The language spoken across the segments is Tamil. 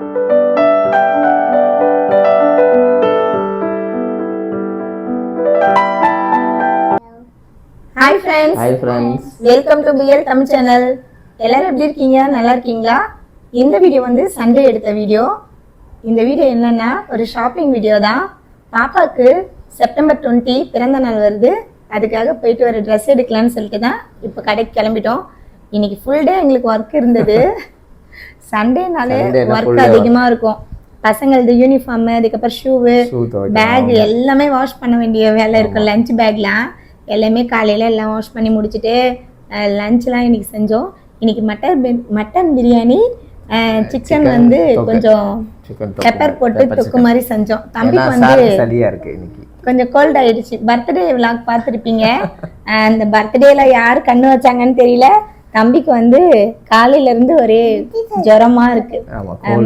Hi friends. Welcome to BL Tamil channel. எல்லாரும் எப்படி இருக்கீங்க? நல்லா இருக்கீங்களா? இந்த வீடியோ வந்து சண்டே எடுத்த வீடியோ. இந்த வீடியோ என்னன்னா ஒரு ஷாப்பிங் வீடியோ தான். பாப்பாக்கு செப்டம்பர் 20 பிறந்த நாள் வருது. அதுக்காக போயிட்டு ஒரு ட்ரெஸ் எடுக்கலாம்னு சொல்லிட்டு தான் இப்போ கடைக்கு கிளம்பிட்டோம். இன்னைக்கு ஃபுல் டே எங்களுக்கு ஒர்க் இருந்தது. சண்டேனாலே ஒர்க் அதிகமா இருக்கும். பசங்களது யூனிஃபார்ம், அதுக்கப்புறம் ஷூவு, பேக் எல்லாமே வாஷ் பண்ண வேண்டிய வேலை இருக்கும். லஞ்ச் பேக்லாம் எல்லாமே காலையில் எல்லாம் வாஷ் பண்ணி முடிச்சுட்டு லஞ்ச்லாம் இன்னைக்கு செஞ்சோம். இன்னைக்கு மட்டன் பிரியாணி, சிக்கன் வந்து கொஞ்சம் பெப்பர் போட்டு தொக்கு மாதிரி செஞ்சோம். தம்பிக்கு வந்து கொஞ்சம் கோல்ட் ஆயிடுச்சு. பர்த்டே விளாக் பார்த்துருப்பீங்க. அந்த பர்த்டேல யாரு கண்ணு வச்சாங்கன்னு தெரியல. தம்பிக்கு வந்து காலையில இருந்து ஒரே ஜுரமா இருக்கு.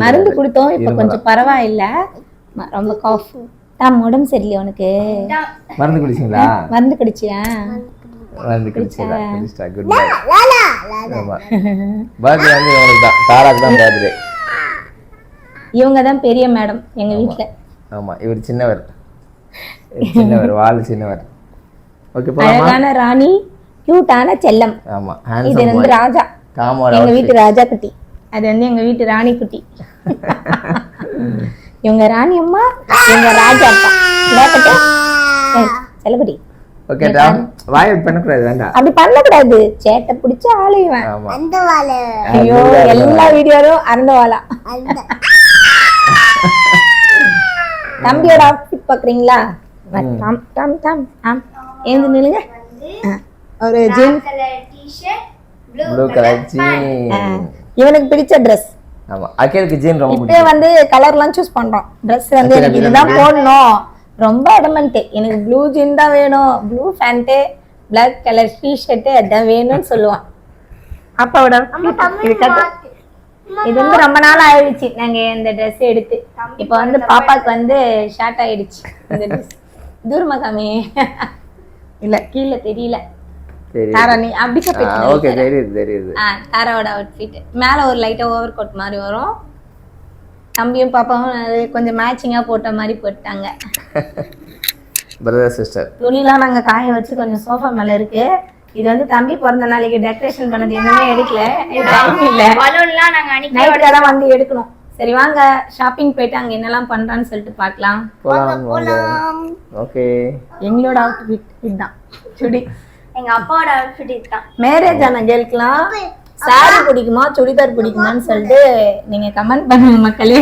மருந்து கொடுத்தோம், இப்ப கொஞ்சம் பரவாயில்ல. ரொம்ப காஃப் தான், உடம்பு சரியில்லை உனக்கு. மருந்து குடிச்சீங்களா? மருந்து குடிச்சியா? மருந்து குடிச்சீங்களா? Good bye. ஆமா, பர்த்டே வந்து உங்களுக்கு தான், தாராக்கு தான் பர்த்டே. இவங்க தான் பெரிய மேடம் எங்க வீட்ல. ஆமா, இவர் சின்னவர். வால் சின்னவர். ஓகே, போலாமா? அழகான ராணி, கியூட்டான செல்லம். ஆமா, இது வந்து ராஜா, எங்க வீட்டு ராஜா குட்டி. அது வந்து எங்க வீட்டு ராணி குட்டி. இவங்க ராணி அம்மா, இவங்க ராஜா அப்பா. செல்லக்குட்டி. ஓகே, டாம் வாய் பண்ண கூடாது, வேண்டாம். அப்படி பண்ண கூடாது, சேட்டை பிடிச்ச ஆளையவன். அந்த வாளை. ஐயோ, எல்லா வீடியோவும் அந்த வாளா. தம்பியோட அவுட்ஃபிட் பாக்குறீங்களா? Tom Tom Tom Tom. ஏந்து நில்லுங்க. ஒரு jeans colour T-shirt, blue colour jean. இவனுக்கு பிடிச்ச Dress. ஆமா, அகிலுக்கு ஜீன் ரொம்ப பிடிக்கும். இப்போ வந்து கலர்லாம் சூஸ் பண்றோம். Dress வந்து எனக்கு இதுதான் போடணும். ரொம்ப அடமன்ட். எனக்கு ப்ளூ ஜீன் தான் வேணும், blue pant, Black colour T shirt அதான் வேணும்னு சொல்லுவான். அப்பாவோட இது வந்து ரொம்ப நாள் ஆயிடுச்சு நாங்க இந்த Dress எடுத்து. இப்போ வந்து பாப்பாக்கு வந்து ஷார்ட் ஆயிடுச்சு இந்த Dress. தூரமா காமி. இல்ல கீழே தெரியல. தாரா நீ அப்படி கப்பிட்டு. ஓகே, தெரியுது. தாராவோட அவுட்ஃபிட் மேல ஒரு லைட்டா ஓவர் கோட் மாதிரி வரும். தம்பியும் பாப்பாவும் கொஞ்சம் மேட்சிங்கா போட்ட மாதிரி போட்டாங்க. Brother sister. துணிலாம் நாங்க காய வச்சு கொஞ்சம் சோஃபா மேல இருக்கு. இது வந்து தம்பி பிறந்த நாளைக்கு டெக்கரேஷன் பண்ணது எதுவுமே எடுக்கல, டைம் இல்ல. பலூன்லாம் நாங்க அன்னைக்கு நைட்ல தான் வந்து எடுக்கணும். சரி வாங்க ஷாப்பிங் போயிட்டு அங்க என்னெல்லாம் பண்றான்னு சொல்லிட்டு பார்க்கலாம். போலாம். ஓகே, எங்களோட அவுட்ஃபிட் இதுதான். சுடி எங்க அப்பாவோட அவுட்ஃபிட் இதுதான். மேரேஜ் ஆன கேர்ளுக்குலாம் சாரி பிடிக்குமா சுடிதார் பிடிக்குமான்னு சொல்லிட்டு நீங்க கமெண்ட் பண்ணுங்க மக்களே.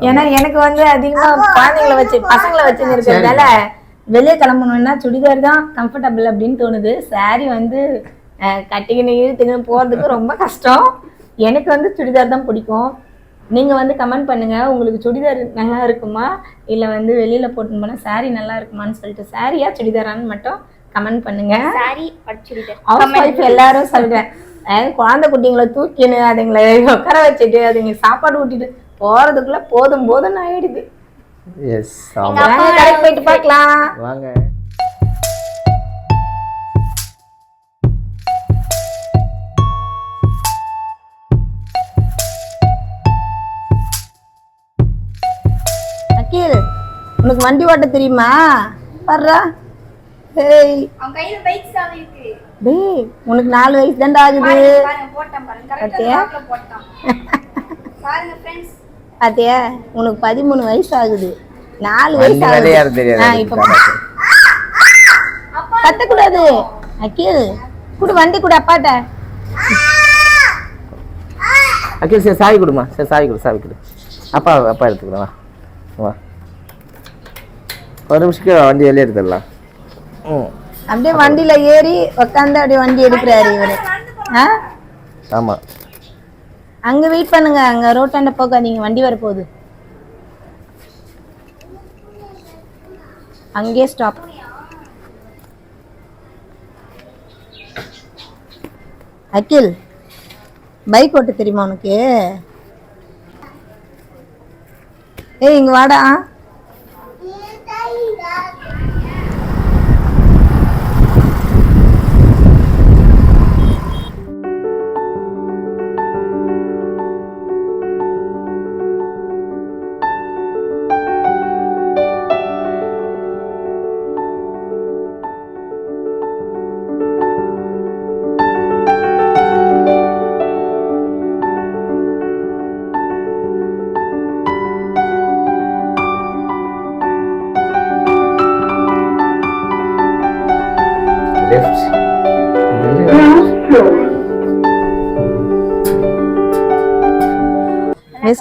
ஏன்னா எனக்கு வந்து அதிகமா குழந்தைங்களை வச்சு பசங்களை வச்சு இருக்கிறதால வெளியே கிளம்பணும்னா சுடிதார் தான் கம்ஃபர்டபுள் அப்படின்னு தோணுது. சாரி வந்து கட்டிக்கின்னு இழுத்துக்கின்னு போறதுக்கு ரொம்ப கஷ்டம். எனக்கு வந்து சுடிதார் தான் பிடிக்கும். நீங்க வந்து கமெண்ட் பண்ணுங்க, உங்களுக்கு சுடிதார் நல்லா இருக்குமா இல்ல வந்து வெளியில போட்டு போனா சாரி நல்லா இருக்குமான்னு சொல்லிட்டு, சாரியா சுடிதாரான்னு மட்டும் கமெண்ட் பண்ணுங்க. சாரி சுடிதார் ஹவுஸ் வைஃப் எல்லாரும் சொல்றேன், குழந்தை குட்டிங்களை தூக்கின்னு அதுங்களை உட்கார வச்சுட்டு அதுங்க சாப்பாடு ஊட்டிட்டு போறதுக்குள்ள போதும் போதும்னு ஆயிடுது. எஸ், கடைக்கு போயிட்டு பார்க்கலாம் வாங்க. அகில், உனக்கு வண்டி ஓட்ட தெரியுமா? வர்றா. ஏய், அவன் கையில பைக் சாவி இருக்கு. டேய், உனக்கு 4 வயசு தான்டா ஆகுது. பாருங்க போட்டான் பாருங்க, கரெக்ட்டா லாக்ல போட்டான். பாருங்க फ्रेंड्स, பாத்தியா, உனக்கு 13 வயசு ஆகுது, 4 வயசு ஆகுது. இப்ப கத்த கூடாது. அகில் குடு, வண்டி குடு அப்பாட்ட. அகில் சரி சாவி கொடுமா, சரி சாவி கொடு. அப்பா எடுத்துக்கலாம். வா, ஒரு நிமிஷம் வண்டி வெளியே எடுத்துடலாம். அப்படியே வண்டியில ஏறி உட்காந்து அப்படியே வண்டி எடுக்கிறாரு இவரு. ஆமா, அங்க வெயிட் பண்ணுங்க, அங்க ரோட்டாண்ட போகாதீங்க, வண்டி வர போகுது. அங்கே ஸ்டாப். அகில், பைக் ஓட்ட தெரியுமா உனக்கு? ஏய் இங்க வாடா.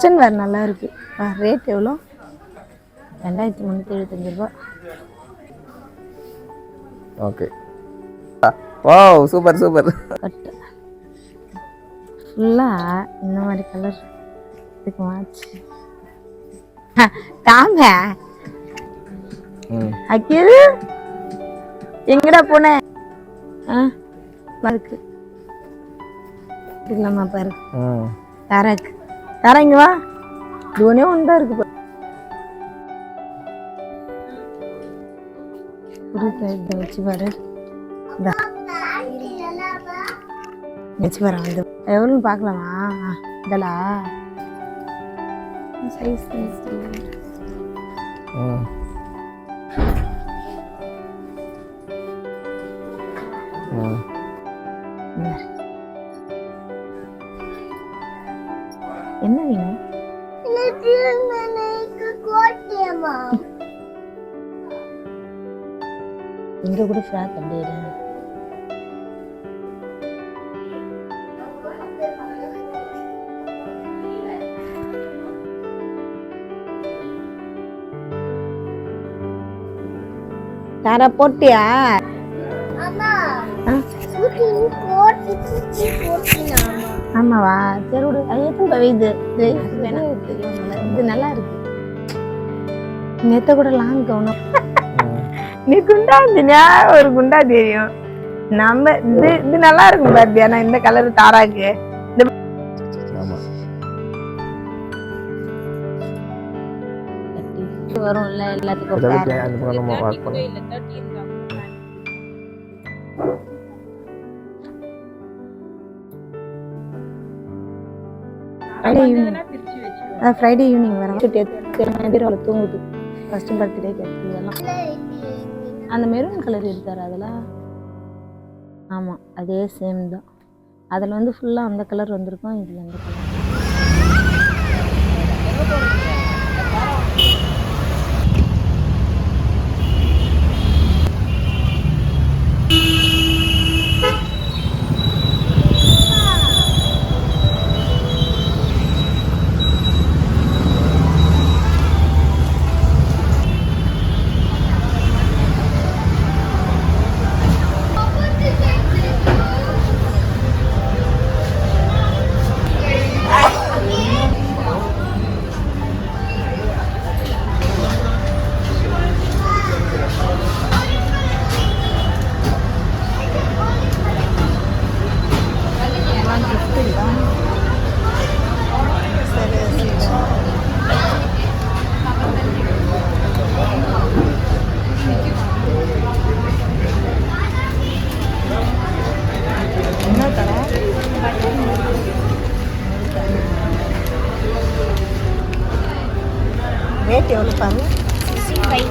வெஸ்டர்ன் வேர் நல்லா இருக்கு. ரேட் எவ்வளோ? 2375 ரூபா. ஓகே. Wow super super. கட்டு ஃபுல்லாக இந்த மாதிரி கலர் இதுக்கு மாச்சு. தாங்க அக்கில் எங்கடா போன? இருக்கு நம்ம பாரு. தாராக்கு தாரா இங்க வா. இது ஒன்றே ஒன்று தான் இருக்கு. இதை வச்சு பாரு. வச்சு பாரு. இது எவ்வளோன்னு பார்க்கலாமா? இதெல்லாம் சைஸ் என்ன வேணும்? இங்க கூட ஃப்ராக் அப்படியே தாரா போட்டியா? ஆமாவா? சரி விடு. அது எத்தனை இது வேணா இது நல்லா இருக்கு. நேத்த கூட லாங் கவுனம். நீ குண்டா இருந்தியா? ஒரு குண்டா தெரியும். நம்ம இது நல்லா இருக்கும் பாத்தியா? நான் இந்த கலர் தாராக்கு வரும்ல எல்லாத்துக்கும். ஃப்ரைடே ஈவினிங் வர பேர் அவளை தூங்குது. ஃபர்ஸ்ட் பர்த்டே இதெல்லாம் அந்த மெரூன் கலர் எடுத்தார். அதெல்லாம் ஆமாம் அதே சேம் தான். அதில் வந்து ஃபுல்லாக அந்த கலர் வந்திருக்கும். இதில் அந்த கலர் ரேட் எவ்வளோ பாருங்க? 65.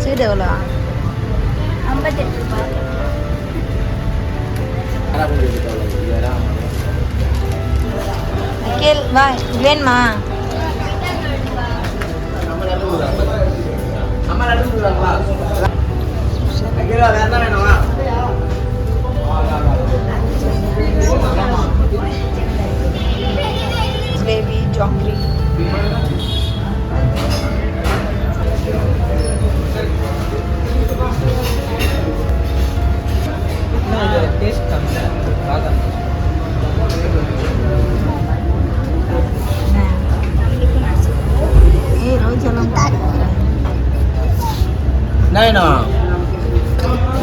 சீடு எவ்வளோ? 58 ரூபாய். அகில் வா, வேணுமா? பேபி ஜாங்கிரி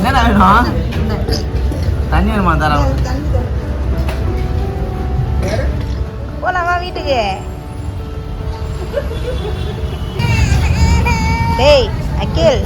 என்ன வேணும்? தண்ணி வேணுமா? தரேன். போலாமா வீட்டுக்கு? டேய் அகில்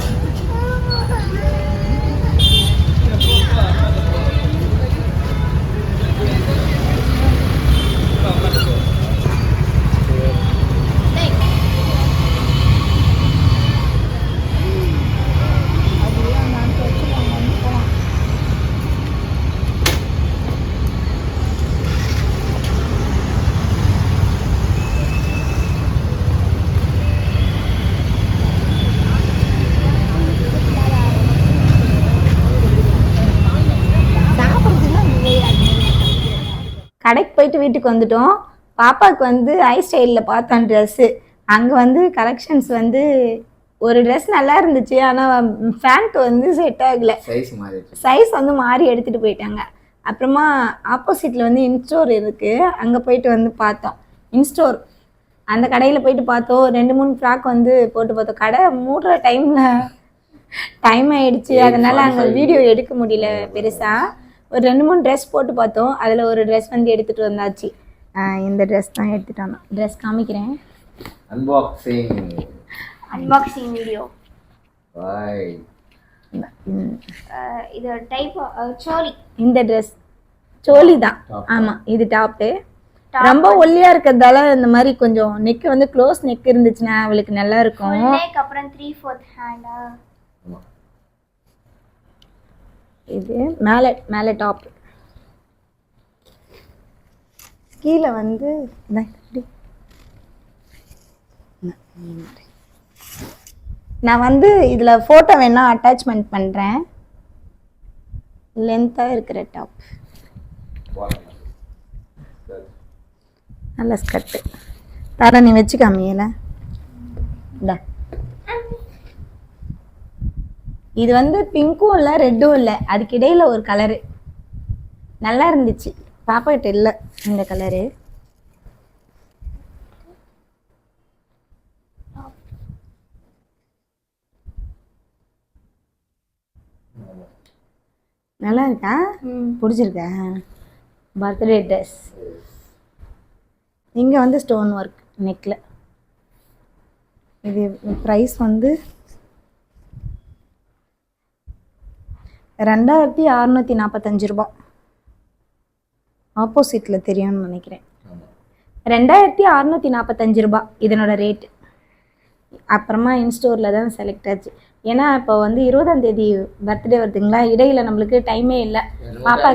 கடைக்கு போயிட்டு வீட்டுக்கு வந்துட்டோம். பாப்பாவுக்கு வந்து ஐ ஸ்டைலில் பார்த்தோம் ட்ரெஸ்ஸு. அங்கே வந்து கலெக்ஷன்ஸ் வந்து ஒரு ட்ரெஸ் நல்லா இருந்துச்சு, ஆனால் பேண்ட் வந்து செட் ஆகலை. சைஸ் வந்து மாறி எடுத்துகிட்டு போயிட்டாங்க. அப்புறமா ஆப்போசிட்டில் வந்து இன்ஸ்டோர் இருக்குது, அங்கே போயிட்டு வந்து பார்த்தோம். இன்ஸ்டோர் அந்த கடையில் போயிட்டு பார்த்தோம். 2-3 ஃப்ராக் வந்து போட்டு பார்த்தோம். கடை மூடுற டைம் ஆயிடுச்சு, அதனால அங்கே வீடியோ எடுக்க முடியல பெருசாக. ஒரு 2-3 ட்ரெஸ் போட்டு பார்த்தோம். அதில் ஒரு ட்ரெஸ் வந்து எடுத்துகிட்டு வந்தாச்சு. இந்த ட்ரெஸ் தான் எடுத்துகிட்டு வந்தோம். ட்ரெஸ் காமிக்கிறேன். Unboxing video. Why? இது டைப் சோலி. இந்த ட்ரெஸ் சோலி தான். ஆமாம், இது டாப்பு. ரொம்ப ஒல்லியா இருக்கிறதால இந்த மாதிரி கொஞ்சம் நெக் வந்து க்ளோஸ் நெக் இருந்துச்சுன்னா அவளுக்கு நல்லா இருக்கும். நெக் அப்புறம் 3/4 ஹேண்டா. இது மேலே டாப், கீழே வந்து நான் வந்து இதில் ஃபோட்டோ வேணா அட்டாச்மெண்ட் பண்ணுறேன். லென்த்தாக இருக்கிற டாப், நல்ல ஸ்கர்ட்டு. தர நீ வச்சு காமியல. இது வந்து பிங்க்கும் இல்லை ரெட்டும் இல்லை, அதுக்கு இடையில ஒரு கலரு நல்லா இருந்துச்சு. பாப்பா கிட்ட இல்லை இந்த கலரு. நல்லா இருக்கா? பிடிச்சிருக்கா? Birthday dress. இங்கே வந்து ஸ்டோன் ஒர்க் நெக்கில். இது ப்ரைஸ் வந்து 2645 ரூபா. ஆப்போசிட்டில் தெரியும்னு நினைக்கிறேன். 2645 ரூபா இதனோட ரேட்டு. அப்புறமா இன்ஸ்டோரில் தான் செலக்ட் ஆச்சு. ஏன்னா இப்போ வந்து 20ஆம் தேதி பர்த்டே வருதுங்களா, இடையில நம்மளுக்கு டைமே இல்லை. பாப்பா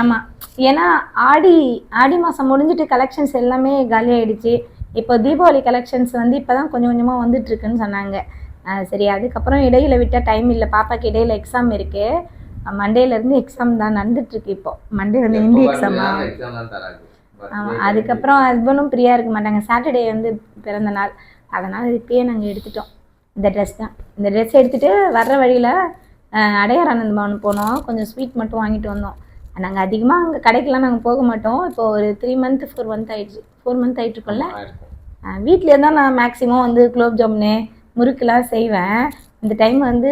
ஆமாம், ஏன்னா ஆடி மாதம் முடிஞ்சிட்டு கலெக்ஷன்ஸ் எல்லாமே காலி ஆகிடுச்சு. இப்போ தீபாவளி கலெக்ஷன்ஸ் வந்து இப்போ தான் கொஞ்சம் கொஞ்சமாக வந்துட்டுருக்குன்னு சொன்னாங்க. சரி, அதுக்கப்புறம் இடையில விட்டால் டைம் இல்லை. பாப்பாக்கு இடையில எக்ஸாம் இருக்குது. மண்டேலேருந்து எக்ஸாம் தான் நடந்துட்டுருக்கு. இப்போ மண்டே வந்து ஹிந்தி எக்ஸாமா. ஆமாம், அதுக்கப்புறம் ஹஸ்பண்டும் ஃப்ரீயாக இருக்க மாட்டாங்க. சாட்டர்டே வந்து பிறந்த நாள், அதனால் இப்பயே நாங்கள் எடுத்துட்டோம். இந்த ட்ரெஸ் தான். இந்த ட்ரெஸ் எடுத்துகிட்டு வர்ற வழியில் அடையார் ஆனந்த் பவன் போனோம். கொஞ்சம் ஸ்வீட் மட்டும் வாங்கிட்டு வந்தோம். நாங்கள் அதிகமாக அங்கே கடைக்கெலாம் நாங்கள் போக மாட்டோம். இப்போ ஒரு 3 மந்த் 4 மந்த் ஆகிடுச்சு. 4 மந்த் ஆகிட்டுருக்கோம்ல. வீட்டிலே தான் நான் மேக்ஸிமம் வந்து குலோப் ஜாமுனு முறுக்கெலாம் செய்வேன். இந்த டைம் வந்து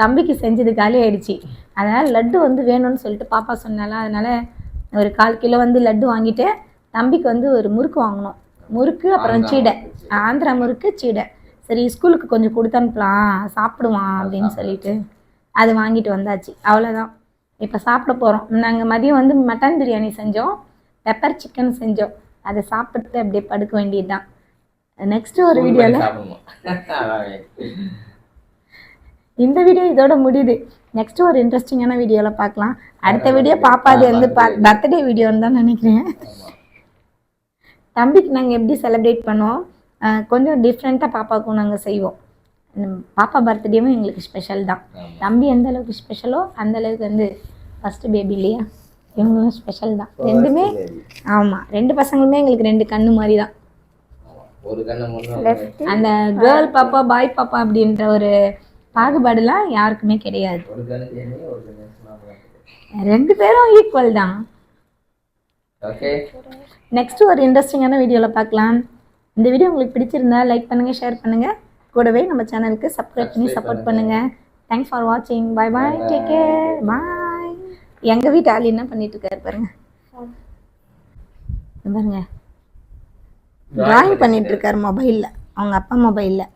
தம்பிக்கு செஞ்சது காலி ஆகிடுச்சு. அதனால் லட்டு வந்து வேணும்னு சொல்லிட்டு பாப்பா சொன்னால, அதனால் ஒரு 1/4 கிலோ வந்து லட்டு வாங்கிட்டு தம்பிக்கு வந்து ஒரு முறுக்கு வாங்கினோம். முறுக்கு அப்புறம் சீடை, ஆந்திரா முறுக்கு சீடை. சரி, ஸ்கூலுக்கு கொஞ்சம் கொடுத்து அனுப்பலாம், சாப்பிடுவான் அப்படின்னு சொல்லிட்டு அது வாங்கிட்டு வந்தாச்சு. அவ்வளோதான். இப்போ சாப்பிட போகிறோம். நாங்கள் மதியம் வந்து மட்டன் பிரியாணி செஞ்சோம், பெப்பர் சிக்கன் செஞ்சோம். அதை சாப்பிட்டு அப்படியே படுக்க வேண்டியது தான். நெக்ஸ்ட்டு ஒரு வீடியோவில் இந்த வீடியோ இதோட முடியுது. நெக்ஸ்ட்டு ஒரு இன்ட்ரெஸ்டிங்கான வீடியோவில் பார்க்கலாம். அடுத்த வீடியோ பாப்பாது வந்து பர்த்டே வீடியோன்னு தான் நினைக்கிறேன். தம்பிக்கு நாங்கள் எப்படி செலிப்ரேட் பண்ணுவோம், கொஞ்சம் டிஃப்ரெண்ட்டாக பாப்பாவுக்கும் நாங்கள் செய்வோம். பாப்பா பர்த்டேவும் எங்களுக்கு ஸ்பெஷல் தான். தம்பி எந்த அளவுக்கு ஸ்பெஷலோ அந்த அளவுக்கு வந்து ஃபஸ்ட்டு பேபி இல்லையா, இவங்களும் ஸ்பெஷல் தான். ரெண்டுமே ஆமாம், 2 பசங்களுமே எங்களுக்கு 2 கண்ணு மாதிரி தான். அந்த கேர்ள் பாப்பா பாய் பாப்பா அப்படின்ற ஒரு பாகுபாடுலாம் யாருக்குமே கிடையாது. 2 பேரும் ஈக்குவல் தான். நெக்ஸ்ட் ஒரு இன்ட்ரெஸ்டிங்கான வீடியோவில் பார்க்கலாம். இந்த வீடியோ உங்களுக்கு பிடிச்சிருந்தா லைக் பண்ணுங்கள், ஷேர் பண்ணுங்கள். கூடவே நம்ம சேனலுக்கு சப்ஸ்கிரைப் பண்ணி சப்போர்ட் பண்ணுங்கள். தேங்க்ஸ் ஃபார் வாட்சிங். பாய் பாய், டேக் கேர், பாய். எங்கள் வீட்டு ஆள் என்ன பண்ணிட்டு இருக்காரு பாருங்க, பாருங்க டிராயிங் பண்ணிட்டு இருக்காரு மொபைலில், அவங்க அப்பா மொபைலில்.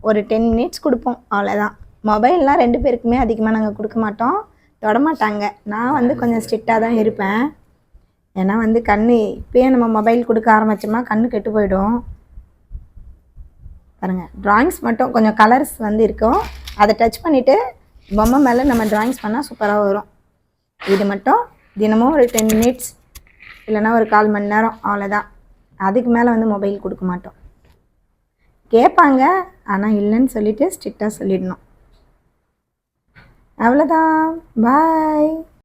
ஒரு 10 மினிட்ஸ் கொடுப்போம், அவ்வளோதான். மொபைல்லாம் 2 பேருக்குமே அதிகமாக நாங்கள் கொடுக்க மாட்டோம், தொடமாட்டாங்க. நான் வந்து கொஞ்சம் ஸ்ட்ரிக்டாக தான் இருப்பேன். ஏன்னா வந்து கண்ணு இப்போயே நம்ம மொபைல் கொடுக்க ஆரம்பித்தோம்னா கண்ணு கெட்டு போயிடும். பாருங்கள், ட்ராயிங்ஸ் மட்டும் கொஞ்சம் கலர்ஸ் வந்து இருக்கும், அதை டச் பண்ணிவிட்டு பொம்மை மேலே நம்ம ட்ராயிங்ஸ் பண்ணால் சூப்பராக வரும். இது மட்டும் தினமும் ஒரு 10 மினிட்ஸ் இல்லைன்னா ஒரு 1/4 மணி நேரம், அவ்வளோதான். அதுக்கு மேலே வந்து மொபைல் கொடுக்க மாட்டோம். கேட்பாங்க, ஆனால் இல்லைன்னு சொல்லிவிட்டு ஸ்ட்ரிக்டாக சொல்லிடணும். அவ்வளோதான், பாய்.